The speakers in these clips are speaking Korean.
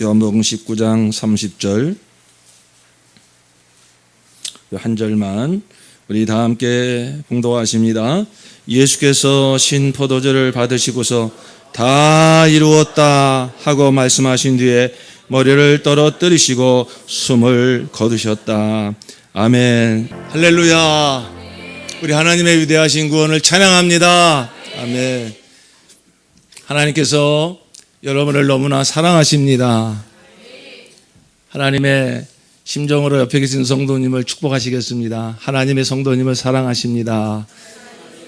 요한복음 19장 30절 한 절만 우리 다 함께 봉독하십니다. 예수께서 신 포도주를 받으시고서 다 이루었다 하고 말씀하신 뒤에 머리를 떨어뜨리시고 숨을 거두셨다. 아멘. 할렐루야. 우리 하나님의 위대하신 구원을 찬양합니다. 아멘. 하나님께서 여러분을 너무나 사랑하십니다. 하나님의 심정으로 옆에 계신 성도님을 축복하시겠습니다. 하나님의 성도님을 사랑하십니다.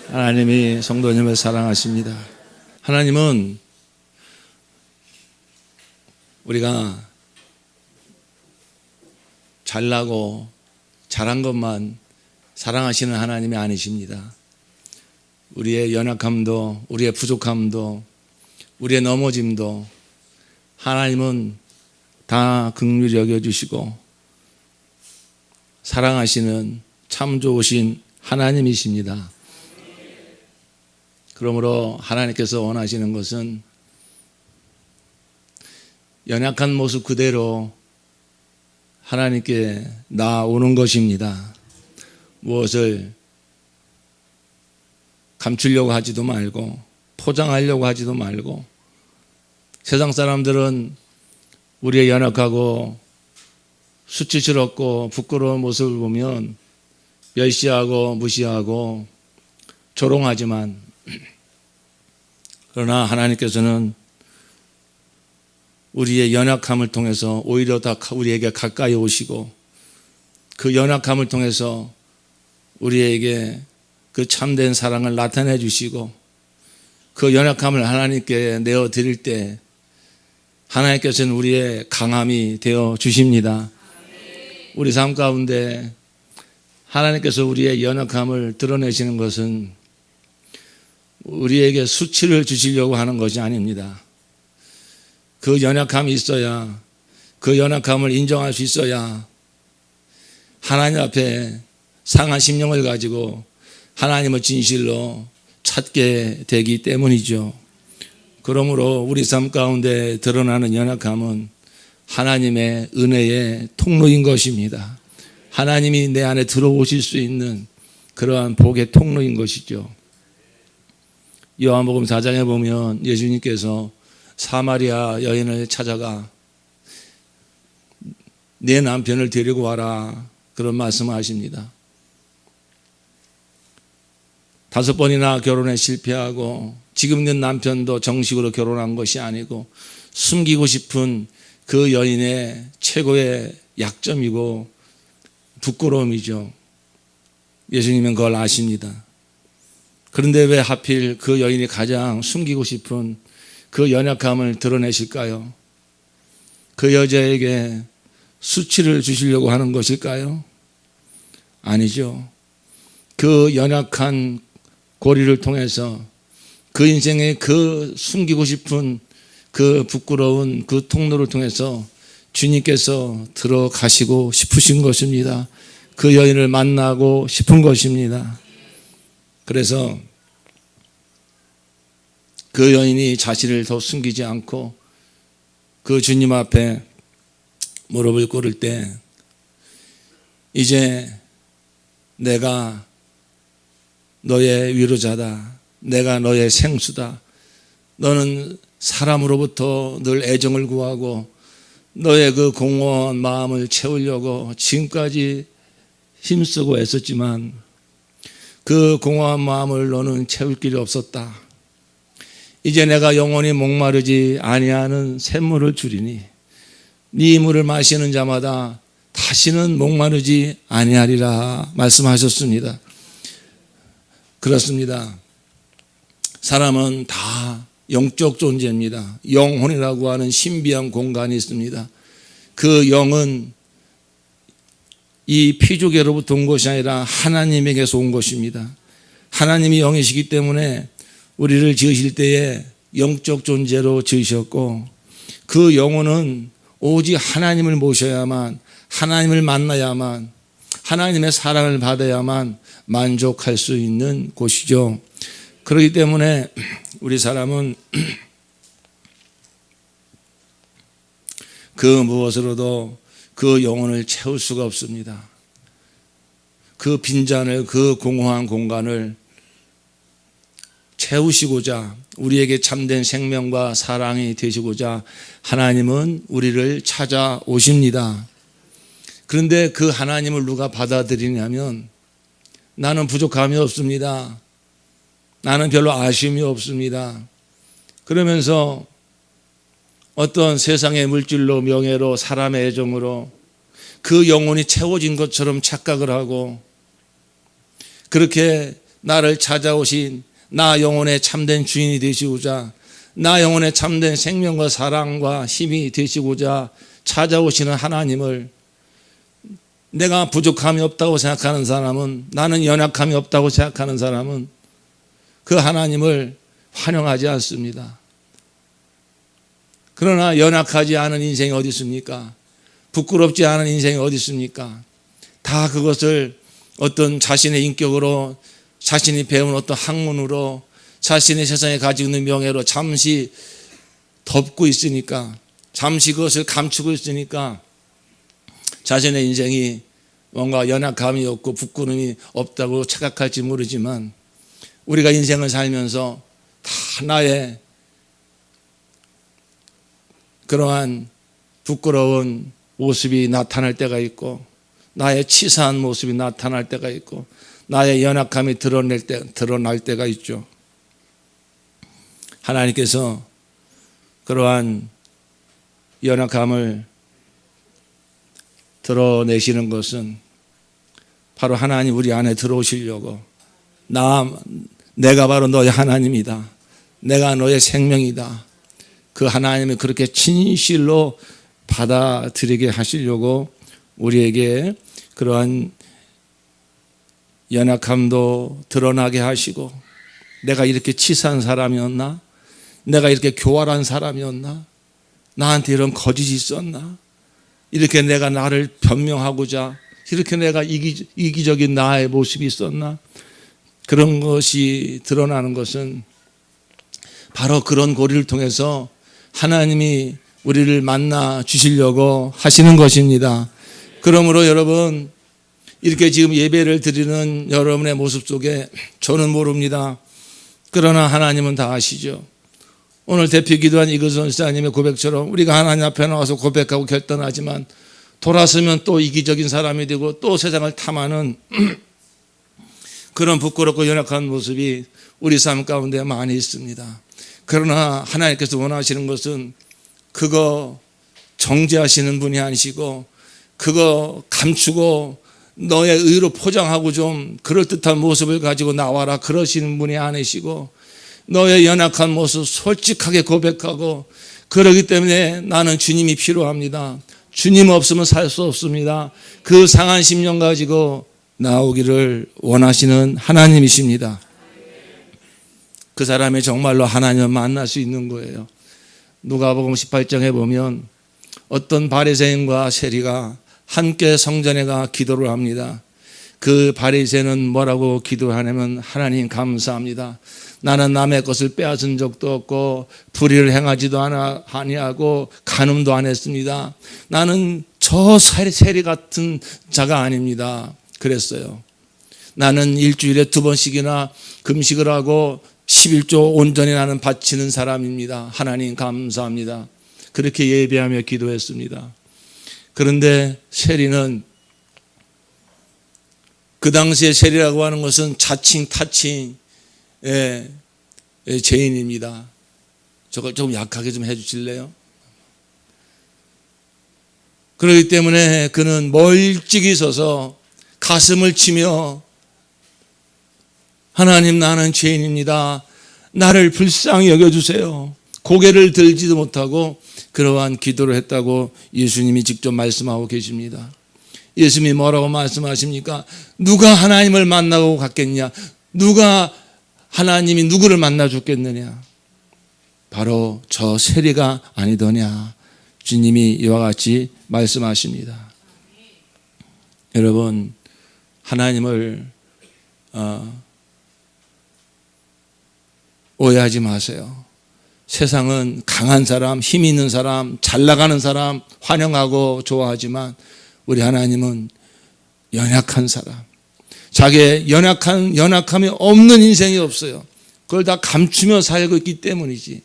하나님이 성도님을 사랑하십니다. 하나님은 우리가 잘나고 잘한 것만 사랑하시는 하나님이 아니십니다. 우리의 연약함도, 우리의 부족함도, 우리의 넘어짐도 하나님은 다 긍휼히 여겨주시고 사랑하시는 참 좋으신 하나님이십니다. 그러므로 하나님께서 원하시는 것은 연약한 모습 그대로 하나님께 나오는 것입니다. 무엇을 감추려고 하지도 말고 포장하려고 하지도 말고, 세상 사람들은 우리의 연약하고 수치스럽고 부끄러운 모습을 보면 멸시하고 무시하고 조롱하지만, 그러나 하나님께서는 우리의 연약함을 통해서 오히려 더 우리에게 가까이 오시고, 그 연약함을 통해서 우리에게 그 참된 사랑을 나타내 주시고, 그 연약함을 하나님께 내어드릴 때 하나님께서는 우리의 강함이 되어 주십니다. 우리 삶 가운데 하나님께서 우리의 연약함을 드러내시는 것은 우리에게 수치를 주시려고 하는 것이 아닙니다. 그 연약함이 있어야, 그 연약함을 인정할 수 있어야 하나님 앞에 상한 심령을 가지고 하나님을 진실로 찾게 되기 때문이죠. 그러므로 우리 삶 가운데 드러나는 연약함은 하나님의 은혜의 통로인 것입니다. 하나님이 내 안에 들어오실 수 있는 그러한 복의 통로인 것이죠. 요한복음 4장에 보면 예수님께서 사마리아 여인을 찾아가 내 남편을 데리고 와라, 그런 말씀을 하십니다. 5번이나 결혼에 실패하고 지금 있는 남편도 정식으로 결혼한 것이 아니고 숨기고 싶은 그 여인의 최고의 약점이고 부끄러움이죠. 예수님은 그걸 아십니다. 그런데 왜 하필 그 여인이 가장 숨기고 싶은 그 연약함을 드러내실까요? 그 여자에게 수치를 주시려고 하는 것일까요? 아니죠. 그 연약한 고리를 통해서 그 인생의 그 숨기고 싶은 그 부끄러운 그 통로를 통해서 주님께서 들어가시고 싶으신 것입니다. 그 여인을 만나고 싶은 것입니다. 그래서 그 여인이 자신을 더 숨기지 않고 그 주님 앞에 무릎을 꿇을 때, 이제 내가 너의 위로자다, 내가 너의 생수다, 너는 사람으로부터 늘 애정을 구하고 너의 그 공허한 마음을 채우려고 지금까지 힘쓰고 애썼지만 그 공허한 마음을 너는 채울 길이 없었다. 이제 내가 영원히 목마르지 아니하는 샘물을 주리니 네 물을 마시는 자마다 다시는 목마르지 아니하리라 말씀하셨습니다. 그렇습니다. 사람은 다 영적 존재입니다. 영혼이라고 하는 신비한 공간이 있습니다. 그 영은 이 피조개로부터 온 것이 아니라 하나님에게서 온 것입니다. 하나님이 영이시기 때문에 우리를 지으실 때에 영적 존재로 지으셨고, 그 영혼은 오직 하나님을 모셔야만, 하나님을 만나야만, 하나님의 사랑을 받아야만 만족할 수 있는 곳이죠. 그렇기 때문에 우리 사람은 그 무엇으로도 그 영혼을 채울 수가 없습니다. 그 빈잔을, 그 공허한 공간을 채우시고자, 우리에게 참된 생명과 사랑이 되시고자 하나님은 우리를 찾아오십니다. 그런데 그 하나님을 누가 받아들이냐면, 나는 부족함이 없습니다. 나는 별로 아쉬움이 없습니다. 그러면서 어떤 세상의 물질로, 명예로, 사람의 애정으로 그 영혼이 채워진 것처럼 착각을 하고, 그렇게 나를 찾아오신 나 영혼의 참된 주인이 되시고자, 나 영혼의 참된 생명과 사랑과 힘이 되시고자 찾아오시는 하나님을, 내가 부족함이 없다고 생각하는 사람은, 나는 연약함이 없다고 생각하는 사람은 그 하나님을 환영하지 않습니다. 그러나 연약하지 않은 인생이 어디 있습니까? 부끄럽지 않은 인생이 어디 있습니까? 다 그것을 어떤 자신의 인격으로, 자신이 배운 어떤 학문으로, 자신의 세상에 가지고 있는 명예로 잠시 덮고 있으니까, 잠시 그것을 감추고 있으니까 자신의 인생이 뭔가 연약함이 없고 부끄러움이 없다고 착각할지 모르지만, 우리가 인생을 살면서 다 나의 그러한 부끄러운 모습이 나타날 때가 있고, 나의 치사한 모습이 나타날 때가 있고, 나의 연약함이 드러날 때가 있죠. 하나님께서 그러한 연약함을 드러내시는 것은 바로 하나님 우리 안에 들어오시려고, 내가 바로 너의 하나님이다, 내가 너의 생명이다, 그 하나님을 그렇게 진실로 받아들이게 하시려고 우리에게 그러한 연약함도 드러나게 하시고, 내가 이렇게 치사한 사람이었나? 내가 이렇게 교활한 사람이었나? 나한테 이런 거짓이 있었나? 이렇게 내가 나를 변명하고자 이렇게 내가 이기적인 나의 모습이 있었나? 그런 것이 드러나는 것은 바로 그런 고리를 통해서 하나님이 우리를 만나 주시려고 하시는 것입니다. 그러므로 여러분, 이렇게 지금 예배를 드리는 여러분의 모습 속에 저는 모릅니다. 그러나 하나님은 다 아시죠. 오늘 대표 기도한 이근선 지사님의 고백처럼 우리가 하나님 앞에 나와서 고백하고 결단하지만 돌아서면 또 이기적인 사람이 되고 또 세상을 탐하는 그런 부끄럽고 연약한 모습이 우리 삶 가운데 많이 있습니다. 그러나 하나님께서 원하시는 것은 그거 정죄하시는 분이 아니시고, 그거 감추고 너의 의로 포장하고 좀 그럴듯한 모습을 가지고 나와라 그러시는 분이 아니시고, 너의 연약한 모습 솔직하게 고백하고, 그러기 때문에 나는 주님이 필요합니다, 주님 없으면 살 수 없습니다, 그 상한 심령 가지고 나오기를 원하시는 하나님이십니다. 그 사람이 정말로 하나님을 만날 수 있는 거예요. 누가복음 18장에 보면 어떤 바리새인과 세리가 함께 성전에 가 기도를 합니다. 그 바리새인은 뭐라고 기도하냐면, 하나님 감사합니다, 나는 남의 것을 빼앗은 적도 없고 불의를 행하지도 아니하고 간음도 안 했습니다. 나는 저 세리 같은 자가 아닙니다. 그랬어요. 나는 일주일에 2번씩이나 금식을 하고 11조 온전히 나는 바치는 사람입니다. 하나님 감사합니다. 그렇게 예배하며 기도했습니다. 그런데 세리는, 그 당시에 세리라고 하는 것은 자칭 타칭의 죄인입니다. 저걸 조금 약하게 좀 해주실래요? 그렇기 때문에 그는 멀찍이 서서 가슴을 치며, 하나님 나는 죄인입니다, 나를 불쌍히 여겨주세요, 고개를 들지도 못하고 그러한 기도를 했다고 예수님이 직접 말씀하고 계십니다. 예수님이 뭐라고 말씀하십니까? 누가 하나님을 만나고 갔겠냐? 누가 하나님이 누구를 만나 줬겠느냐? 바로 저 세리가 아니더냐? 주님이 이와 같이 말씀하십니다. 여러분, 하나님을 오해하지 마세요. 세상은 강한 사람, 힘 있는 사람, 잘 나가는 사람 환영하고 좋아하지만 우리 하나님은 연약한 사람, 자기의 연약함이 없는 인생이 없어요. 그걸 다 감추며 살고 있기 때문이지.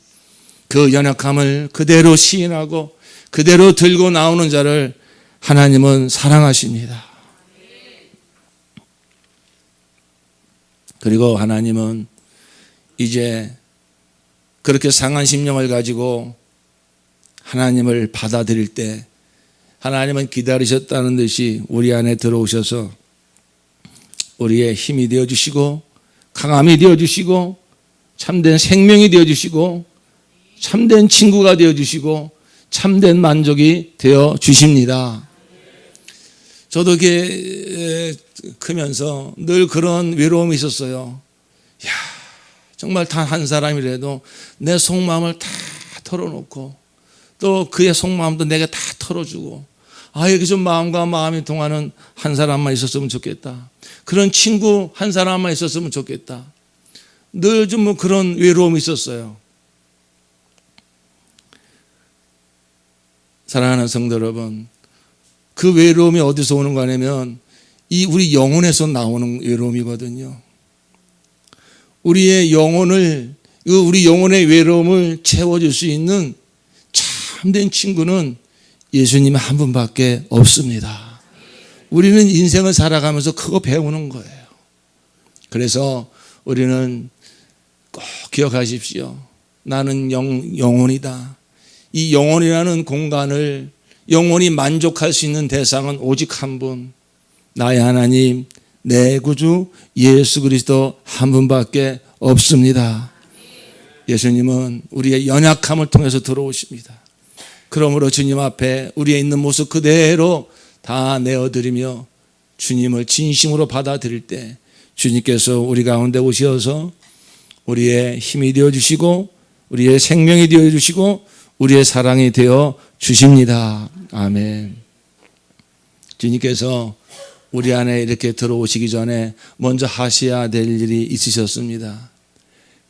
그 연약함을 그대로 시인하고 그대로 들고 나오는 자를 하나님은 사랑하십니다. 그리고 하나님은 이제 그렇게 상한 심령을 가지고 하나님을 받아들일 때 하나님은 기다리셨다는 듯이 우리 안에 들어오셔서 우리의 힘이 되어주시고 강함이 되어주시고 참된 생명이 되어주시고 참된 친구가 되어주시고 참된 만족이 되어주십니다. 저도 이렇게 크면서 늘 그런 외로움이 있었어요. 야, 정말 단 한 사람이라도 내 속마음을 다 털어놓고 또 그의 속마음도 내게 다 털어주고 이렇게 좀 마음과 마음이 통하는 한 사람만 있었으면 좋겠다. 그런 친구 한 사람만 있었으면 좋겠다. 늘 좀 뭐 그런 외로움이 있었어요. 사랑하는 성도 여러분, 그 외로움이 어디서 오는 거냐면 이 우리 영혼에서 나오는 외로움이거든요. 우리의 우리 영혼의 외로움을 채워줄 수 있는 참된 친구는 예수님 한 분밖에 없습니다. 우리는 인생을 살아가면서 그거 배우는 거예요. 그래서 우리는 꼭 기억하십시오. 나는 영혼이다. 이 영혼이라는 공간을 영혼이 만족할 수 있는 대상은 오직 한 분, 나의 하나님, 내 구주 예수 그리스도 한 분밖에 없습니다. 예수님은 우리의 연약함을 통해서 들어오십니다. 그러므로 주님 앞에 우리의 있는 모습 그대로 다 내어드리며 주님을 진심으로 받아들일 때 주님께서 우리 가운데 오셔서 우리의 힘이 되어주시고 우리의 생명이 되어주시고 우리의 사랑이 되어 주십니다. 아멘. 주님께서 우리 안에 이렇게 들어오시기 전에 먼저 하셔야 될 일이 있으셨습니다.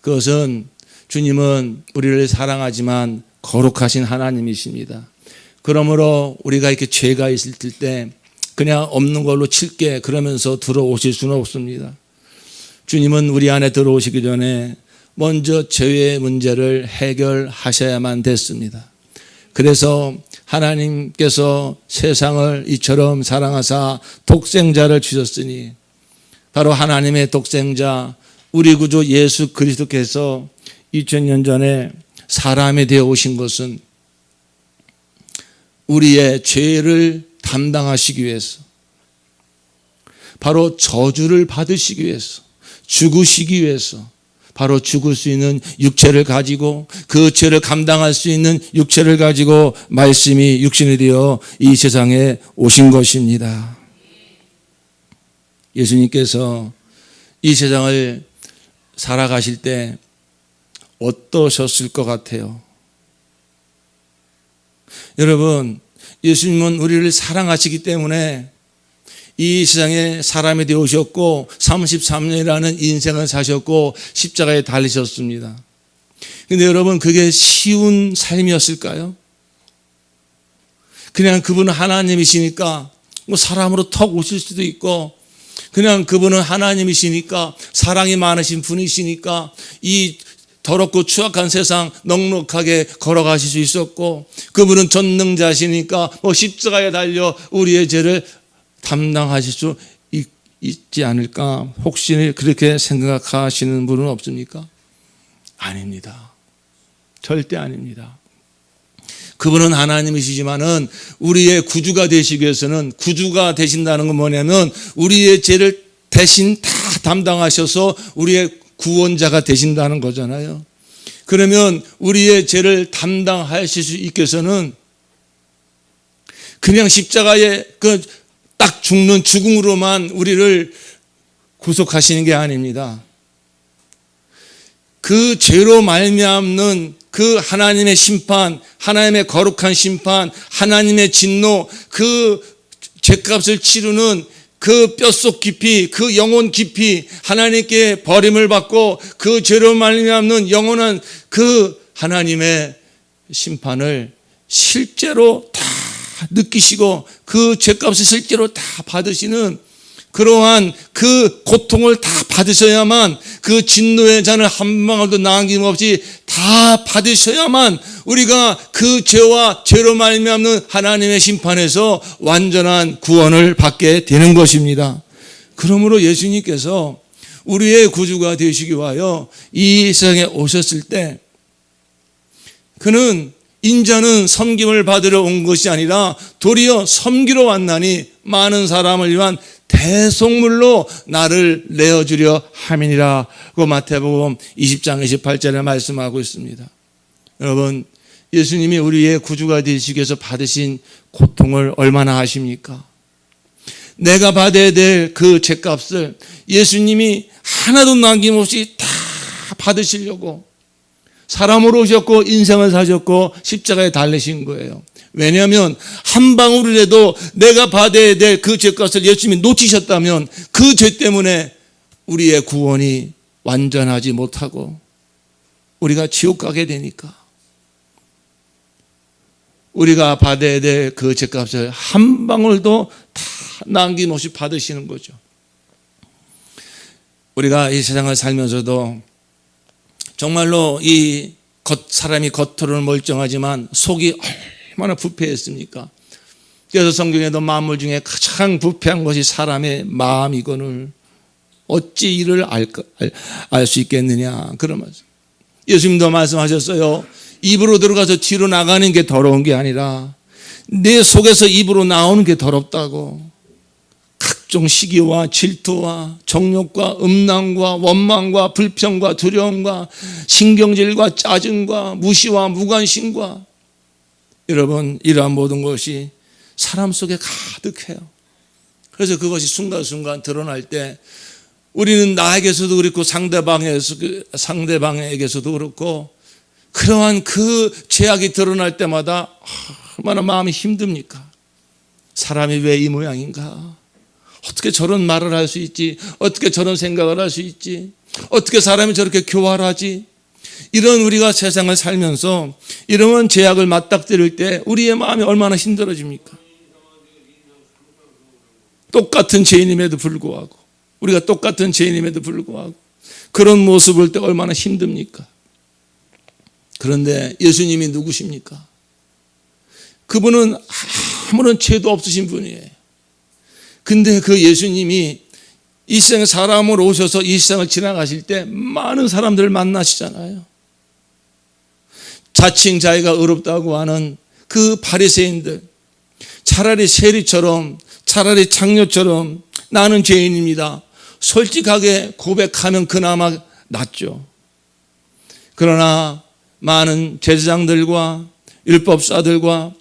그것은 주님은 우리를 사랑하지만 거룩하신 하나님이십니다. 그러므로 우리가 이렇게 죄가 있을 때 그냥 없는 걸로 칠게 그러면서 들어오실 수는 없습니다. 주님은 우리 안에 들어오시기 전에 먼저 죄의 문제를 해결하셔야만 됐습니다. 그래서 하나님께서 세상을 이처럼 사랑하사 독생자를 주셨으니 바로 하나님의 독생자 우리 구주 예수 그리스도께서 2000년 전에 사람이 되어 오신 것은 우리의 죄를 담당하시기 위해서, 바로 저주를 받으시기 위해서, 죽으시기 위해서, 바로 죽을 수 있는 육체를 가지고 그 죄를 감당할 수 있는 육체를 가지고 말씀이 육신이 되어 이 세상에 오신 것입니다. 예수님께서 이 세상을 살아가실 때 어떠셨을 것 같아요? 여러분, 예수님은 우리를 사랑하시기 때문에 이 세상에 사람이 되어오셨고 33년이라는 인생을 사셨고 십자가에 달리셨습니다. 그런데 여러분, 그게 쉬운 삶이었을까요? 그냥 그분은 하나님이시니까 뭐 사람으로 턱 오실 수도 있고, 그냥 그분은 하나님이시니까 사랑이 많으신 분이시니까 이 더럽고 추악한 세상 넉넉하게 걸어가실 수 있었고, 그분은 전능자시니까 뭐 십자가에 달려 우리의 죄를 담당하실 수 있지 않을까? 혹시 그렇게 생각하시는 분은 없습니까? 아닙니다. 절대 아닙니다. 그분은 하나님이시지만은 우리의 구주가 되시기 위해서는, 구주가 되신다는 건 뭐냐면 우리의 죄를 대신 다 담당하셔서 우리의 구원자가 되신다는 거잖아요. 그러면 우리의 죄를 담당하실 수 있기 위해서는 그냥 십자가에 딱 죽는 죽음으로만 우리를 구속하시는 게 아닙니다. 그 죄로 말미암는 그 하나님의 심판, 하나님의 거룩한 심판, 하나님의 진노, 그 죄값을 치르는 그 뼛속 깊이, 그 영혼 깊이 하나님께 버림을 받고 그 죄로 말미암는 영원한 그 하나님의 심판을 실제로 다 느끼시고 그 죄값을 실제로 다 받으시는 그러한 그 고통을 다 받으셔야만, 그 진노의 잔을 한 방울도 남김없이 다 받으셔야만 우리가 그 죄와 죄로 말미암는 하나님의 심판에서 완전한 구원을 받게 되는 것입니다. 그러므로 예수님께서 우리의 구주가 되시기 위하여 이 세상에 오셨을 때 그는 인자는 섬김을 받으러 온 것이 아니라 도리어 섬기러 왔나니 많은 사람을 위한 대속물로 나를 내어주려 함이니라. 그 마태복음 20장 28절에 말씀하고 있습니다. 여러분, 예수님이 우리의 구주가 되시기 위해서 받으신 고통을 얼마나 아십니까? 내가 받아야 될 그 죄값을 예수님이 하나도 남김없이 다 받으시려고 사람으로 오셨고 인생을 사셨고 십자가에 달리신 거예요. 왜냐하면 한 방울이라도 내가 받아야 될 그 죄값을 예수님이 놓치셨다면 그 죄 때문에 우리의 구원이 완전하지 못하고 우리가 지옥 가게 되니까 우리가 받아야 될 그 죄값을 한 방울도 다 남김없이 받으시는 거죠. 우리가 이 세상을 살면서도 정말로 사람이 겉으로는 멀쩡하지만 속이 얼마나 부패했습니까? 그래서 성경에도 만물 중에 가장 부패한 것이 사람의 마음이거늘 어찌 이를 알 수 있겠느냐, 그런 말씀. 예수님도 말씀하셨어요. 입으로 들어가서 뒤로 나가는 게 더러운 게 아니라 내 속에서 입으로 나오는 게 더럽다고. 각종 시기와 질투와 정욕과 음란과 원망과 불평과 두려움과 신경질과 짜증과 무시와 무관심과, 여러분, 이러한 모든 것이 사람 속에 가득해요. 그래서 그것이 순간순간 드러날 때 우리는 나에게서도 그렇고 상대방에게서도 그렇고 그러한 그 죄악이 드러날 때마다 얼마나 마음이 힘듭니까? 사람이 왜 이 모양인가? 어떻게 저런 말을 할 수 있지? 어떻게 저런 생각을 할 수 있지? 어떻게 사람이 저렇게 교활하지? 이런 우리가 세상을 살면서 이런 죄악을 맞닥뜨릴 때 우리의 마음이 얼마나 힘들어집니까? 똑같은 죄인임에도 불구하고, 우리가 똑같은 죄인임에도 불구하고 그런 모습을 볼 때 얼마나 힘듭니까? 그런데 예수님이 누구십니까? 그분은 아무런 죄도 없으신 분이에요. 근데 그 예수님이 이 세상에 사람으로 오셔서 이 세상을 지나가실 때 많은 사람들을 만나시잖아요. 자칭 자기가 의롭다고 하는 그 바리새인들, 차라리 세리처럼, 차라리 창녀처럼 나는 죄인입니다, 솔직하게 고백하면 그나마 낫죠. 그러나 많은 제사장들과 율법사들과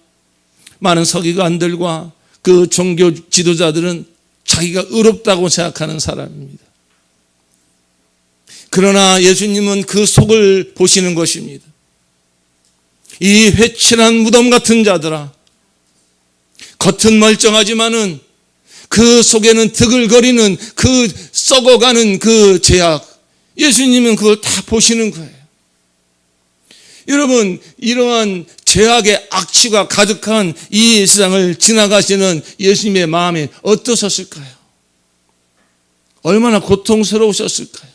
많은 서기관들과 그 종교 지도자들은 자기가 의롭다고 생각하는 사람입니다. 그러나 예수님은 그 속을 보시는 것입니다. 이 회칠한 무덤 같은 자들아, 겉은 멀쩡하지만은 그 속에는 드글거리는 그 썩어가는 그 죄악, 예수님은 그걸 다 보시는 거예요. 여러분, 이러한 죄악의 악취가 가득한 이 세상을 지나가시는 예수님의 마음이 어떠셨을까요? 얼마나 고통스러우셨을까요?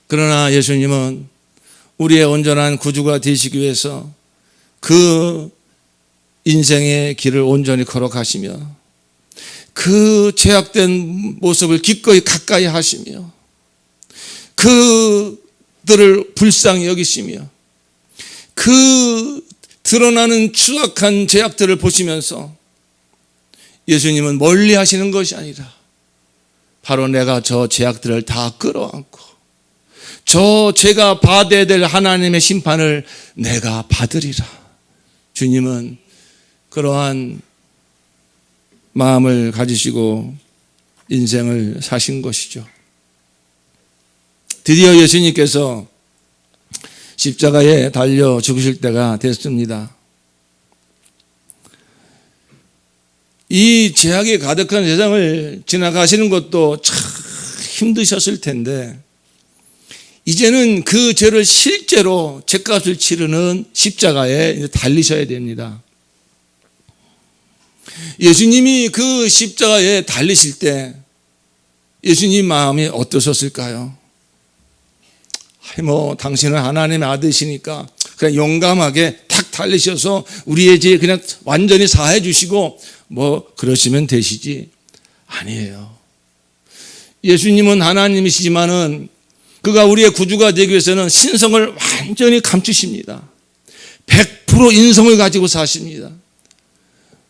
그러나 예수님은 우리의 온전한 구주가 되시기 위해서 그 인생의 길을 온전히 걸어가시며 그 죄악된 모습을 기꺼이 가까이 하시며 그들을 불쌍히 여기시며 그 드러나는 추악한 죄악들을 보시면서 예수님은 멀리 하시는 것이 아니라 바로 내가 저 죄악들을 다 끌어안고 저 죄가 받아야 될 하나님의 심판을 내가 받으리라. 주님은 그러한 마음을 가지시고 인생을 사신 것이죠. 드디어 예수님께서 십자가에 달려 죽으실 때가 됐습니다. 이 죄악이 가득한 세상을 지나가시는 것도 참 힘드셨을 텐데 이제는 그 죄를 실제로 죄값을 치르는 십자가에 달리셔야 됩니다. 예수님이 그 십자가에 달리실 때 예수님 마음이 어떠셨을까요? 당신은 하나님의 아들이시니까 그냥 용감하게 탁 달리셔서 우리의 죄 그냥 완전히 사해 주시고 그러시면 되시지. 아니에요. 예수님은 하나님이시지만은 그가 우리의 구주가 되기 위해서는 신성을 완전히 감추십니다. 100% 인성을 가지고 사십니다.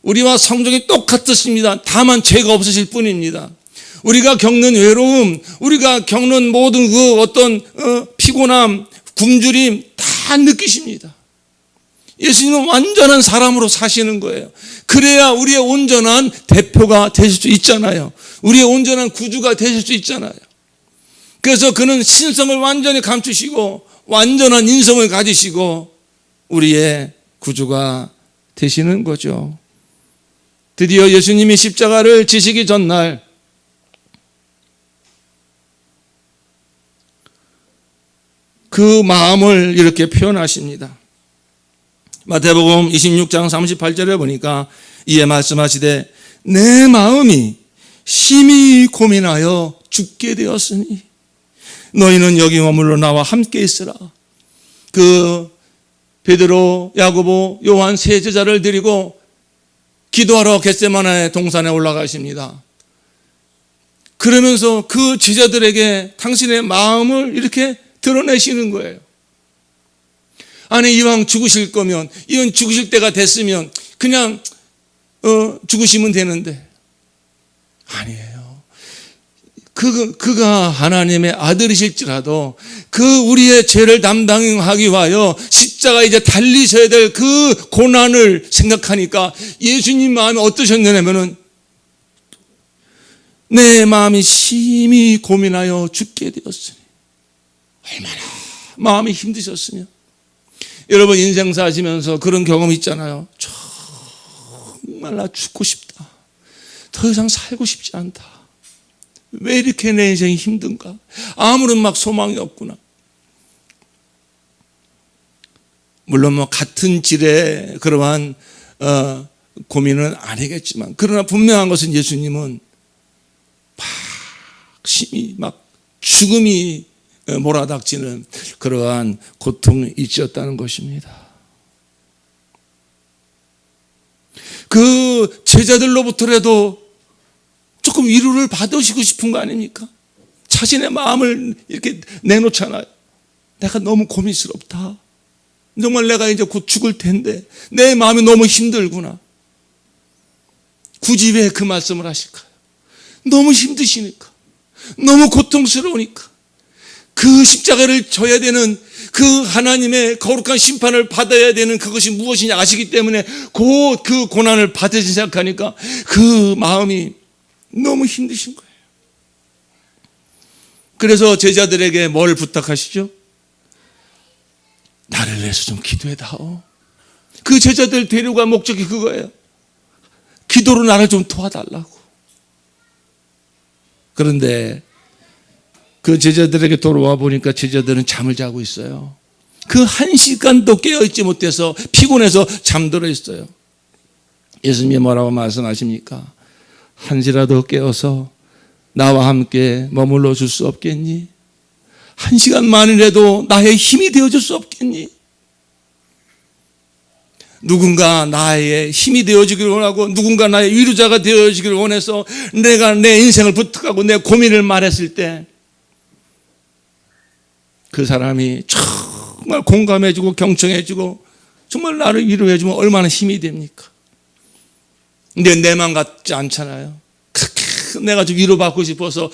우리와 성정이 똑같으십니다. 다만 죄가 없으실 뿐입니다. 우리가 겪는 외로움, 우리가 겪는 모든 그 어떤 피곤함, 굶주림 다 느끼십니다. 예수님은 완전한 사람으로 사시는 거예요. 그래야 우리의 온전한 대표가 되실 수 있잖아요. 우리의 온전한 구주가 되실 수 있잖아요. 그래서 그는 신성을 완전히 감추시고 완전한 인성을 가지시고 우리의 구주가 되시는 거죠. 드디어 예수님이 십자가를 지시기 전날 그 마음을 이렇게 표현하십니다. 마태복음 26장 38절에 보니까 이에 말씀하시되 내 마음이 심히 고민하여 죽게 되었으니 너희는 여기 머물러 나와 함께 있으라. 그 베드로, 야고보, 요한 세 제자를 데리고 기도하러 겟세마네 동산에 올라가십니다. 그러면서 그 제자들에게 당신의 마음을 이렇게 드러내시는 거예요. 아니 이왕 죽으실 거면 이왕 죽으실 때가 됐으면 그냥 죽으시면 되는데 아니에요. 그가 하나님의 아들이실지라도 그 우리의 죄를 담당하기 위하여 십자가에 이제 달리셔야 될 그 고난을 생각하니까 예수님 마음이 어떠셨냐면은 내 마음이 심히 고민하여 죽게 되었으니 얼마나 마음이 힘드셨으면. 여러분 인생 사시면서 그런 경험 있잖아요. 정말 나 죽고 싶다. 더 이상 살고 싶지 않다. 왜 이렇게 내 인생이 힘든가? 아무런 막 소망이 없구나. 물론 같은 질의 그러한 고민은 아니겠지만 그러나 분명한 것은 예수님은 심히 죽음이 몰아닥치는 그러한 고통이 있었다는 것입니다. 그 제자들로부터라도 조금 위로를 받으시고 싶은 거 아닙니까? 자신의 마음을 이렇게 내놓잖아요. 내가 너무 고민스럽다. 정말 내가 이제 곧 죽을 텐데 내 마음이 너무 힘들구나. 굳이 왜 그 말씀을 하실까요? 너무 힘드시니까, 너무 고통스러우니까, 그 십자가를 져야 되는 그 하나님의 거룩한 심판을 받아야 되는 그것이 무엇이냐 아시기 때문에 곧 그 고난을 받으시 생각하니까 그 마음이 너무 힘드신 거예요. 그래서 제자들에게 뭘 부탁하시죠? 나를 위해서 좀 기도해다오. 그 제자들 데려갈 목적이 그거예요. 기도로 나를 좀 도와달라고. 그런데 그 제자들에게 돌아와 보니까 제자들은 잠을 자고 있어요. 그 1시간도 깨어있지 못해서 피곤해서 잠들어 있어요. 예수님이 뭐라고 말씀하십니까? 한시라도 깨어서 나와 함께 머물러 줄 수 없겠니? 1시간만이라도 나의 힘이 되어줄 수 없겠니? 누군가 나의 힘이 되어주기를 원하고 누군가 나의 위로자가 되어주기를 원해서 내가 내 인생을 부탁하고 내 고민을 말했을 때 그 사람이 정말 공감해주고 경청해주고 정말 나를 위로해주면 얼마나 힘이 됩니까? 근데 내 마음 같지 않잖아요. 내가 좀 위로받고 싶어서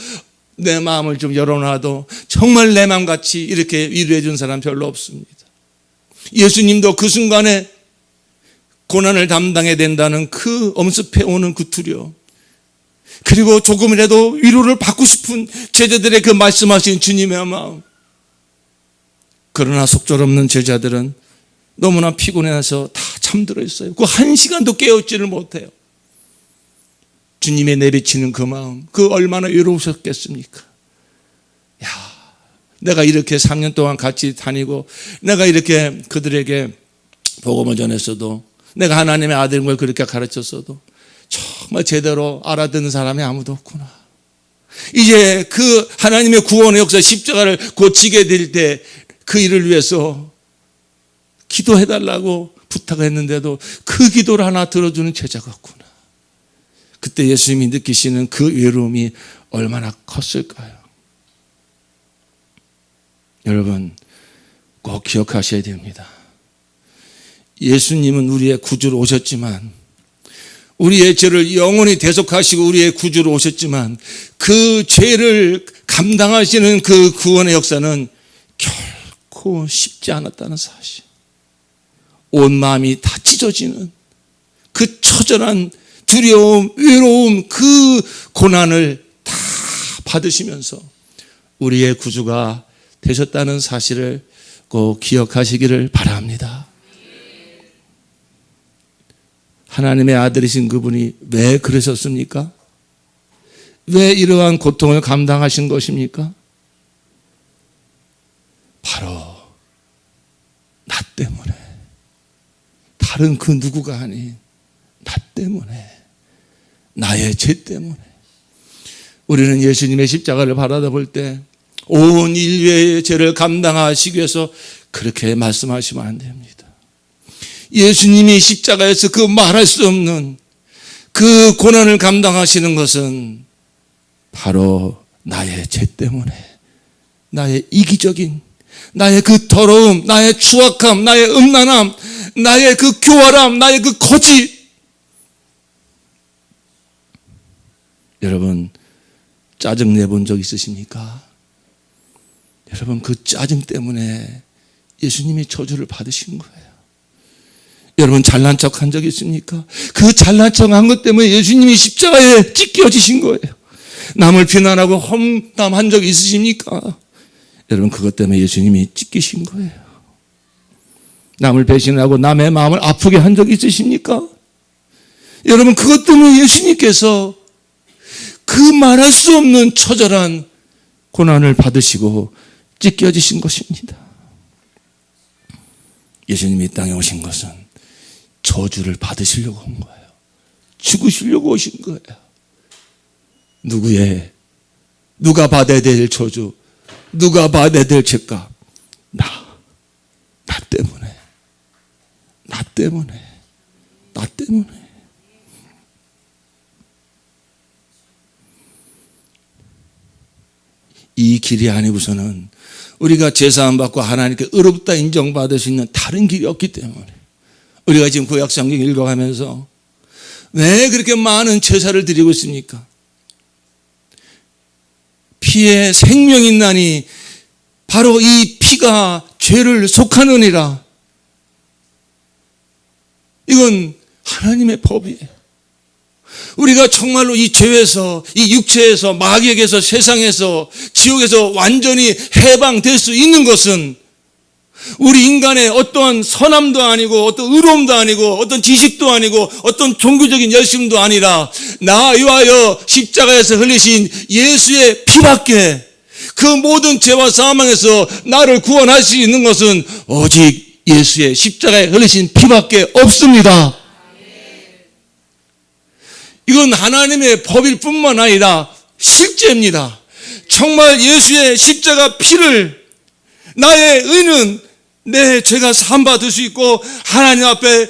내 마음을 좀 열어놔도 정말 내 마음 같이 이렇게 위로해 준 사람 별로 없습니다. 예수님도 그 순간에 고난을 담당해야 된다는 그 엄습해 오는 그 두려움, 그리고 조금이라도 위로를 받고 싶은 제자들의 그 말씀하신 주님의 마음. 그러나 속절없는 제자들은 너무나 피곤해서 다 잠들어 있어요. 그 1시간도 깨어있지를 못해요. 주님의 내비치는 그 마음, 그 얼마나 외로우셨겠습니까? 내가 이렇게 3년 동안 같이 다니고 내가 이렇게 그들에게 복음을 전했어도 내가 하나님의 아들인 걸 그렇게 가르쳤어도 정말 제대로 알아듣는 사람이 아무도 없구나. 이제 그 하나님의 구원의 역사 십자가를 고치게 될 때 그 일을 위해서 기도해달라고 부탁했는데도 그 기도를 하나 들어주는 제자가 없구나. 그때 예수님이 느끼시는 그 외로움이 얼마나 컸을까요? 여러분 꼭 기억하셔야 됩니다. 예수님은 우리의 구주로 오셨지만 우리의 죄를 영원히 대속하시고 우리의 구주로 오셨지만 그 죄를 감당하시는 그 구원의 역사는 결코 쉽지 않았다는 사실. 온 마음이 다 찢어지는 그 처절한 두려움, 외로움, 그 고난을 다 받으시면서 우리의 구주가 되셨다는 사실을 꼭 기억하시기를 바랍니다. 하나님의 아들이신 그분이 왜 그러셨습니까? 왜 이러한 고통을 감당하신 것입니까? 바로 나 때문에, 다른 그 누구가 아닌 나 때문에, 나의 죄 때문에. 우리는 예수님의 십자가를 바라다 볼 때 온 인류의 죄를 감당하시기 위해서 그렇게 말씀하시면 안 됩니다. 예수님이 십자가에서 그 말할 수 없는 그 고난을 감당하시는 것은 바로 나의 죄 때문에, 나의 이기적인, 나의 그 더러움, 나의 추악함, 나의 음란함, 나의 그 교활함, 나의 그 거짓. 여러분 짜증 내본 적 있으십니까? 여러분 그 짜증 때문에 예수님이 저주를 받으신 거예요. 여러분 잘난 척 한 적 있습니까? 그 잘난 척 한 것 때문에 예수님이 십자가에 찢겨지신 거예요. 남을 비난하고 험담한 적 있으십니까? 여러분 그것 때문에 예수님이 찢기신 거예요. 남을 배신하고 남의 마음을 아프게 한 적 있으십니까? 여러분 그것 때문에 예수님께서 그 말할 수 없는 처절한 고난을 받으시고 찢겨지신 것입니다. 예수님이 이 땅에 오신 것은 저주를 받으시려고 온 거예요. 죽으시려고 오신 거예요. 누가 받아야 될 저주, 누가 받아야 될 죄값? 나 때문에. 이 길이 아니고서는 우리가 제사함 받고 하나님께 의롭다 인정받을 수 있는 다른 길이 없기 때문에 우리가 지금 구약성경 읽어가면서 왜 그렇게 많은 제사를 드리고 있습니까? 피에 생명이 있나니 바로 이 피가 죄를 속하느니라. 이건 하나님의 법이에요. 우리가 정말로 이 죄에서, 이 육체에서, 마귀에게서, 세상에서, 지옥에서 완전히 해방될 수 있는 것은 우리 인간의 어떠한 선함도 아니고 어떤 의로움도 아니고 어떤 지식도 아니고 어떤 종교적인 열심도 아니라 나 위하여 십자가에서 흘리신 예수의 피밖에, 그 모든 죄와 사망에서 나를 구원할 수 있는 것은 오직 예수의 십자가에 흘리신 피밖에 없습니다. 이건 하나님의 법일 뿐만 아니라 실제입니다. 정말 예수의 십자가 피를, 나의 의는 내 죄가 사함받을 수 있고 하나님 앞에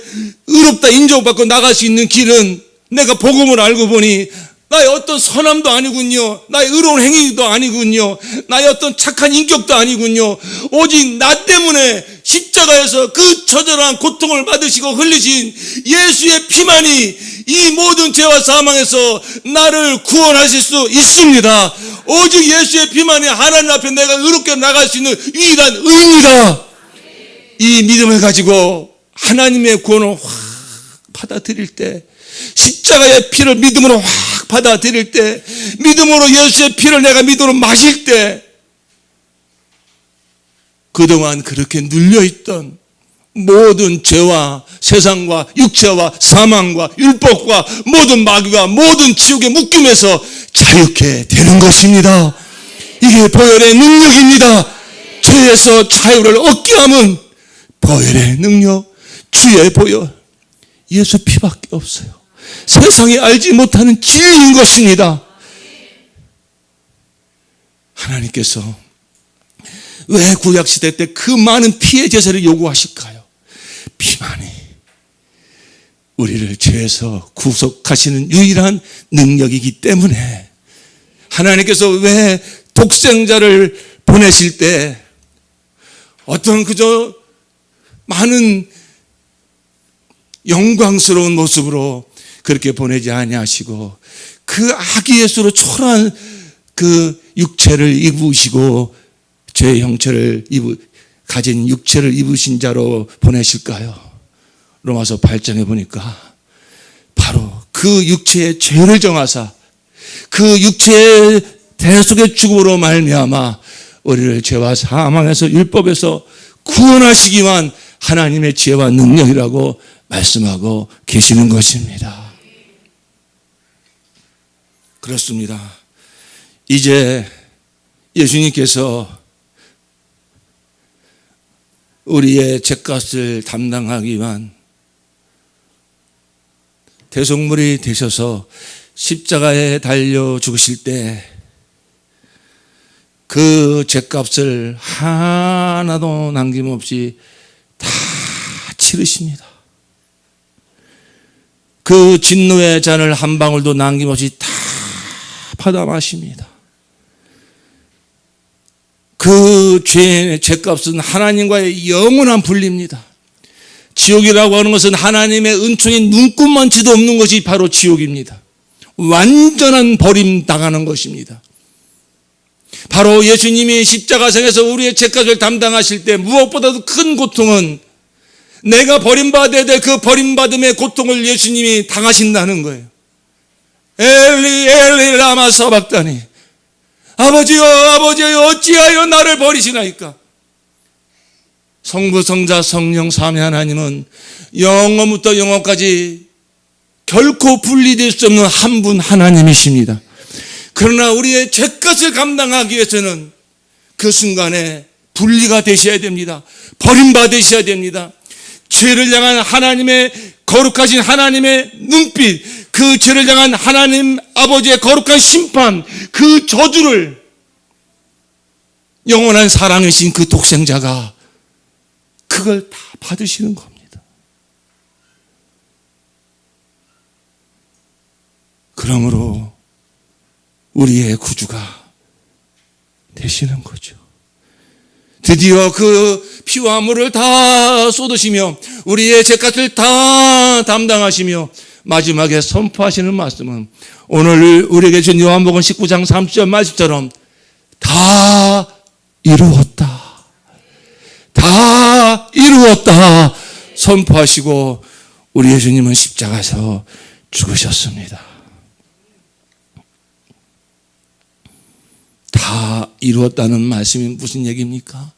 의롭다 인정받고 나갈 수 있는 길은 내가 복음을 알고 보니 나의 어떤 선함도 아니군요, 나의 의로운 행위도 아니군요, 나의 어떤 착한 인격도 아니군요. 오직 나 때문에 십자가에서 그 처절한 고통을 받으시고 흘리신 예수의 피만이 이 모든 죄와 사망에서 나를 구원하실 수 있습니다. 오직 예수의 피만이 하나님 앞에 내가 의롭게 나갈 수 있는 유일한 의입니다. 이 믿음을 가지고 하나님의 구원을 확 받아들일 때, 십자가의 피를 믿음으로 확 받아들일 때, 믿음으로 예수의 피를 내가 믿음으로 마실 때, 그동안 그렇게 눌려있던 모든 죄와 세상과 육체와 사망과 율법과 모든 마귀와 모든 지옥의 묶임에서 자유케 되는 것입니다. 이게 보혈의 능력입니다. 죄에서 자유를 얻게 함은 보혈의 능력, 주의 보혈, 예수 피밖에 없어요. 세상이 알지 못하는 진리인 것입니다. 하나님께서 왜 구약시대 때 그 많은 피의 제사를 요구하실까요? 피만이 우리를 죄에서 구속하시는 유일한 능력이기 때문에 하나님께서 왜 독생자를 보내실 때 어떤 그저 많은 영광스러운 모습으로 그렇게 보내지 아니하시고 그 아기 예수로 초라한 그 육체를 입으시고 죄의 형체를 가진 육체를 입으신 자로 보내실까요? 로마서 8장에 보니까 바로 그 육체의 죄를 정하사 그 육체의 대속의 죽음으로 말미암아 우리를 죄와 사망에서 율법에서 구원하시기만 하나님의 지혜와 능력이라고 말씀하고 계시는 것입니다. 그렇습니다. 이제 예수님께서 우리의 죄값을 담당하기 위한 대속물이 되셔서 십자가에 달려 죽으실 때 그 죄값을 하나도 남김없이 다 치르십니다. 그 진노의 잔을 한 방울도 남김없이 다 받아 마십니다. 그 죄의 죄값은 하나님과의 영원한 분리입니다. 지옥이라고 하는 것은 하나님의 은총이 눈꼽만치도 없는 것이 바로 지옥입니다. 완전한 버림당하는 것입니다. 바로 예수님이 십자가상에서 우리의 죄값을 담당하실 때 무엇보다도 큰 고통은 내가 버림받아야 될 그 버림받음의 고통을 예수님이 당하신다는 거예요. 엘리 엘리 라마 사박다니, 아버지여 아버지여 어찌하여 나를 버리시나이까. 성부 성자 성령 삼위 하나님은 영원부터 영원까지 결코 분리될 수 없는 한 분 하나님이십니다. 그러나 우리의 죄값을 감당하기 위해서는 그 순간에 분리가 되셔야 됩니다. 버림받으셔야 됩니다. 죄를 향한 하나님의 거룩하신 하나님의 눈빛, 그 죄를 향한 하나님 아버지의 거룩한 심판, 그 저주를 영원한 사랑이신 그 독생자가 그걸 다 받으시는 겁니다. 그러므로 우리의 구주가 되시는 거죠. 드디어 그 피와 물을 다 쏟으시며 우리의 죄값을 다 담당하시며 마지막에 선포하시는 말씀은 오늘 우리에게 준 요한복음 19장 30절 말씀처럼 다 이루었다. 다 이루었다. 선포하시고 우리 예수님은 십자가에서 죽으셨습니다. 다 이루었다는 말씀이 무슨 얘기입니까?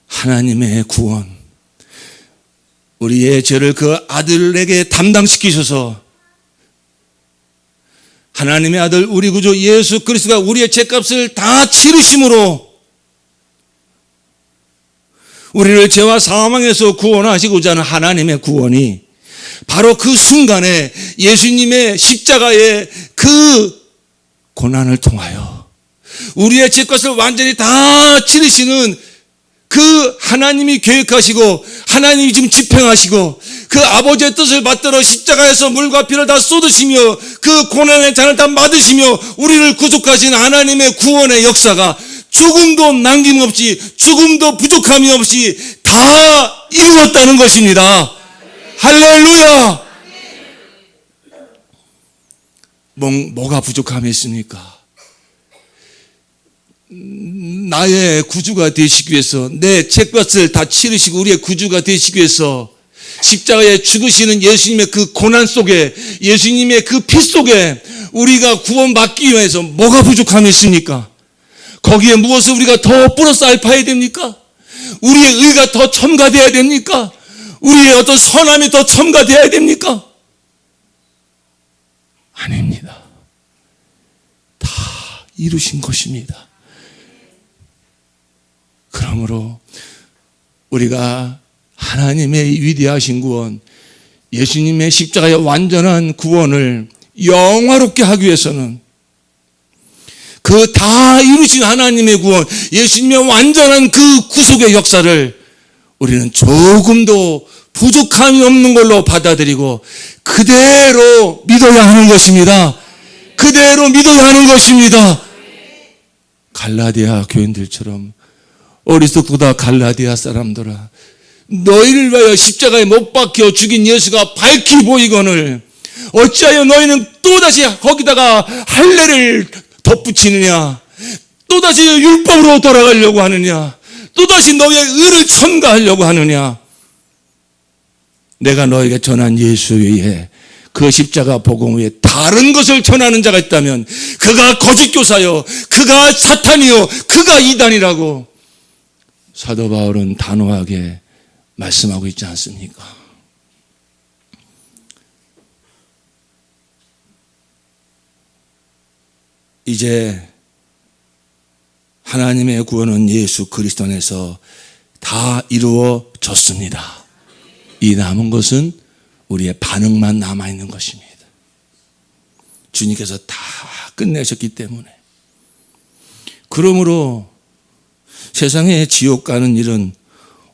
하나님의 구원, 우리의 죄를 그 아들에게 담당시키셔서 하나님의 아들 우리 구주 예수 그리스도가 우리의 죄값을 다 치르심으로 우리를 죄와 사망에서 구원하시고자 하는 하나님의 구원이 바로 그 순간에 예수님의 십자가의 그 고난을 통하여 우리의 죄값을 완전히 다 치르시는 그 하나님이 계획하시고 하나님이 지금 집행하시고 그 아버지의 뜻을 받들어 십자가에서 물과 피를 다 쏟으시며 그 고난의 잔을 다 받으시며 우리를 구속하신 하나님의 구원의 역사가 조금도 남김없이 조금도 부족함이 없이 다 이루었다는 것입니다. 할렐루야. 뭐가 부족함이 있습니까? 나의 구주가 되시기 위해서 내 죄값을 다 치르시고 우리의 구주가 되시기 위해서 십자가에 죽으시는 예수님의 그 고난 속에 예수님의 그 피 속에 우리가 구원받기 위해서 뭐가 부족함이 있습니까? 거기에 무엇을 우리가 더 플러스 알파해야 됩니까? 우리의 의가 더 첨가되어야 됩니까? 우리의 어떤 선함이 더 첨가되어야 됩니까? 아닙니다. 다 이루신 것입니다. 그러므로 우리가 하나님의 위대하신 구원, 예수님의 십자가의 완전한 구원을 영화롭게 하기 위해서는 그 다 이루신 하나님의 구원, 예수님의 완전한 그 구속의 역사를 우리는 조금도 부족함이 없는 걸로 받아들이고 그대로 믿어야 하는 것입니다. 그대로 믿어야 하는 것입니다. 갈라디아 교인들처럼 어리석도다 갈라디아 사람들아, 너희를 위하여 십자가에 못 박혀 죽인 예수가 밝히 보이거늘 어찌하여 너희는 또다시 거기다가 할례를 덧붙이느냐, 또다시 율법으로 돌아가려고 하느냐, 또다시 너희의 의를 첨가하려고 하느냐. 내가 너에게 전한 예수 외에 그 십자가 복음 외에 다른 것을 전하는 자가 있다면 그가 거짓교사요, 그가 사탄이요, 그가 이단이라고 사도 바울은 단호하게 말씀하고 있지 않습니까? 이제 하나님의 구원은 예수 그리스도 안에서 다 이루어졌습니다. 이 남은 것은 우리의 반응만 남아있는 것입니다. 주님께서 다 끝내셨기 때문에. 그러므로 세상에 지옥 가는 일은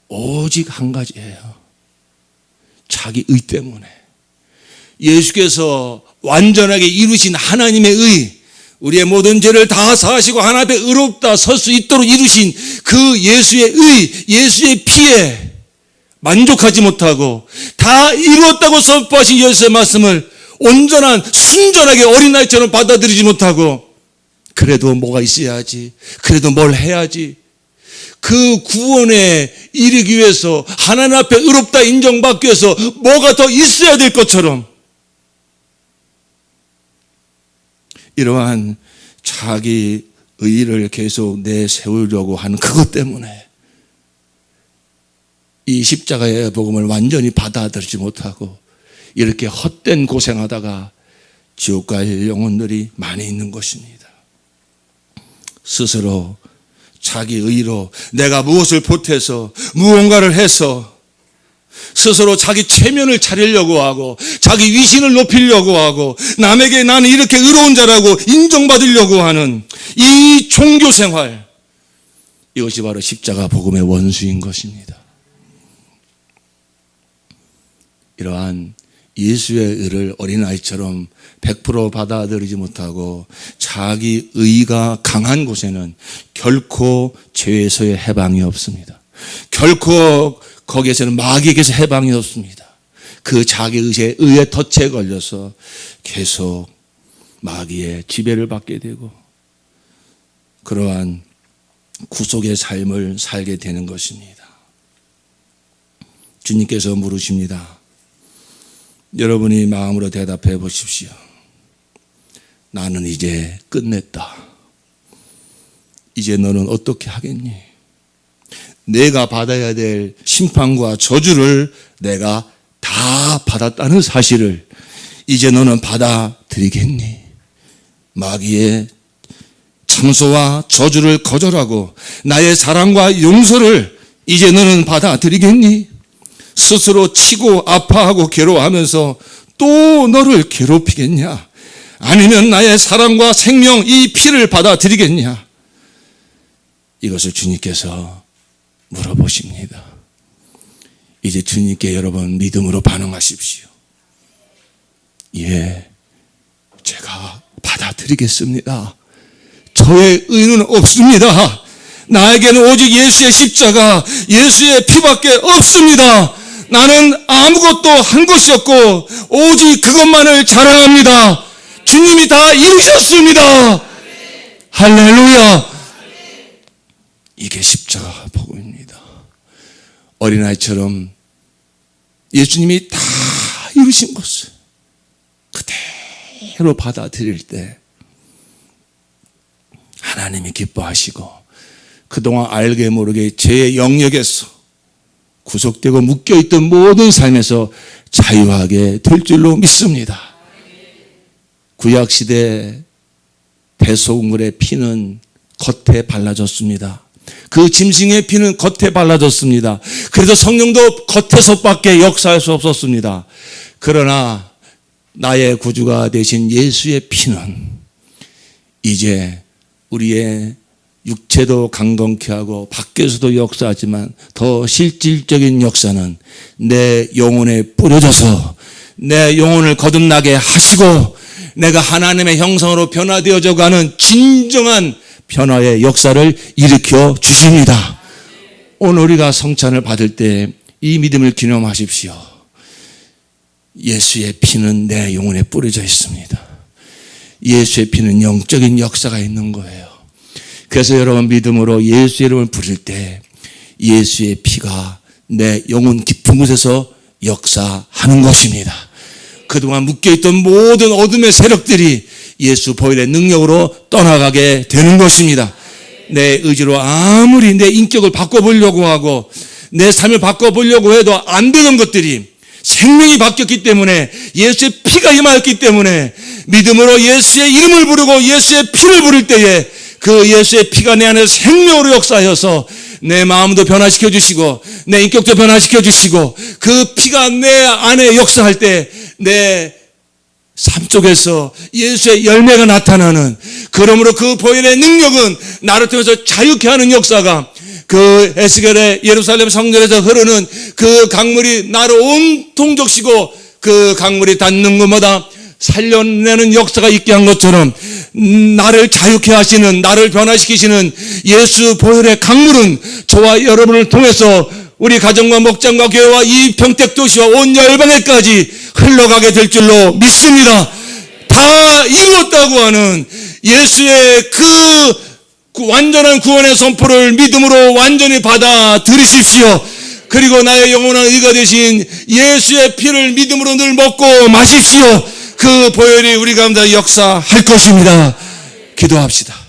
오직 한 가지예요. 자기 의 때문에. 예수께서 완전하게 이루신 하나님의 의, 우리의 모든 죄를 다 사하시고 하나님 앞에 의롭다 설 수 있도록 이루신 그 예수의 의, 예수의 피에 만족하지 못하고 다 이루었다고 선포하신 예수의 말씀을 온전한 순전하게 어린아이처럼 받아들이지 못하고 그래도 뭐가 있어야지, 그래도 뭘 해야지, 그 구원에 이르기 위해서 하나님 앞에 의롭다 인정받기 위해서 뭐가 더 있어야 될 것처럼 이러한 자기 의의를 계속 내세우려고 하는 그것 때문에 이 십자가의 복음을 완전히 받아들이지 못하고 이렇게 헛된 고생하다가 지옥 갈 영혼들이 많이 있는 것입니다. 스스로 자기 의로 내가 무엇을 보태서 무언가를 해서 스스로 자기 체면을 차리려고 하고 자기 위신을 높이려고 하고 남에게 나는 이렇게 의로운 자라고 인정받으려고 하는 이 종교 생활, 이것이 바로 십자가 복음의 원수인 것입니다. 이러한 예수의 의를 어린아이처럼 100% 받아들이지 못하고 자기 의가 강한 곳에는 결코 죄에서의 해방이 없습니다. 결코 거기에서는 마귀에게서 해방이 없습니다. 그 자기 의의 덫에 걸려서 계속 마귀의 지배를 받게 되고 그러한 구속의 삶을 살게 되는 것입니다. 주님께서 물으십니다. 여러분이 마음으로 대답해 보십시오. 나는 이제 끝냈다. 이제 너는 어떻게 하겠니? 내가 받아야 될 심판과 저주를 내가 다 받았다는 사실을 이제 너는 받아들이겠니? 마귀의 참소와 저주를 거절하고 나의 사랑과 용서를 이제 너는 받아들이겠니? 스스로 치고 아파하고 괴로워하면서 또 너를 괴롭히겠냐? 아니면 나의 사랑과 생명, 이 피를 받아들이겠냐? 이것을 주님께서 물어보십니다. 이제 주님께 여러분 믿음으로 반응하십시오. 예, 제가 받아들이겠습니다. 저의 의는 없습니다. 나에게는 오직 예수의 십자가, 예수의 피밖에 없습니다. 나는 아무것도 한 것이 없고 오직 그것만을 자랑합니다. 주님이 다 이루셨습니다. 할렐루야. 이게 십자가 복음입니다. 어린아이처럼 예수님이 다 이루신 것을 그대로 받아들일 때 하나님이 기뻐하시고 그동안 알게 모르게 죄의 영역에서 구속되고 묶여있던 모든 삶에서 자유하게 될 줄로 믿습니다. 구약시대 대소금물의 피는 겉에 발라졌습니다. 그 짐승의 피는 겉에 발라졌습니다. 그래서 성령도 겉에서밖에 역사할 수 없었습니다. 그러나 나의 구주가 되신 예수의 피는 이제 우리의 육체도 강건케 하고 밖에서도 역사하지만 더 실질적인 역사는 내 영혼에 뿌려져서 내 영혼을 거듭나게 하시고 내가 하나님의 형상으로 변화되어져 가는 진정한 변화의 역사를 일으켜 주십니다. 오늘 우리가 성찬을 받을 때 이 믿음을 기념하십시오. 예수의 피는 내 영혼에 뿌려져 있습니다. 예수의 피는 영적인 역사가 있는 거예요. 그래서 여러분 믿음으로 예수의 이름을 부를 때 예수의 피가 내 영혼 깊은 곳에서 역사하는 것입니다. 그동안 묶여있던 모든 어둠의 세력들이 예수 보혈의 능력으로 떠나가게 되는 것입니다. 내 의지로 아무리 내 인격을 바꿔보려고 하고 내 삶을 바꿔보려고 해도 안 되는 것들이 생명이 바뀌었기 때문에 예수의 피가 임하였기 때문에 믿음으로 예수의 이름을 부르고 예수의 피를 부를 때에 그 예수의 피가 내 안에 생명으로 역사하여서 내 마음도 변화시켜 주시고 내 인격도 변화시켜 주시고 그 피가 내 안에 역사할 때 내 삶 속에서 예수의 열매가 나타나는, 그러므로 그 보혈의 능력은 나를 통해서 자유케 하는 역사가 그 에스겔의 예루살렘 성전에서 흐르는 그 강물이 나를 온통 적시고 그 강물이 닿는 곳마다 살려내는 역사가 있게 한 것처럼 나를 자유케 하시는, 나를 변화시키시는 예수 보혈의 강물은 저와 여러분을 통해서 우리 가정과 목장과 교회와 이 평택도시와 온 열방에까지 흘러가게 될 줄로 믿습니다. 다 이루었다고 하는 예수의 그 완전한 구원의 선포를 믿음으로 완전히 받아들이십시오. 그리고 나의 영원한 의가 되신 예수의 피를 믿음으로 늘 먹고 마십시오. 그 보혈이 우리 가운데 역사할 것입니다. 기도합시다.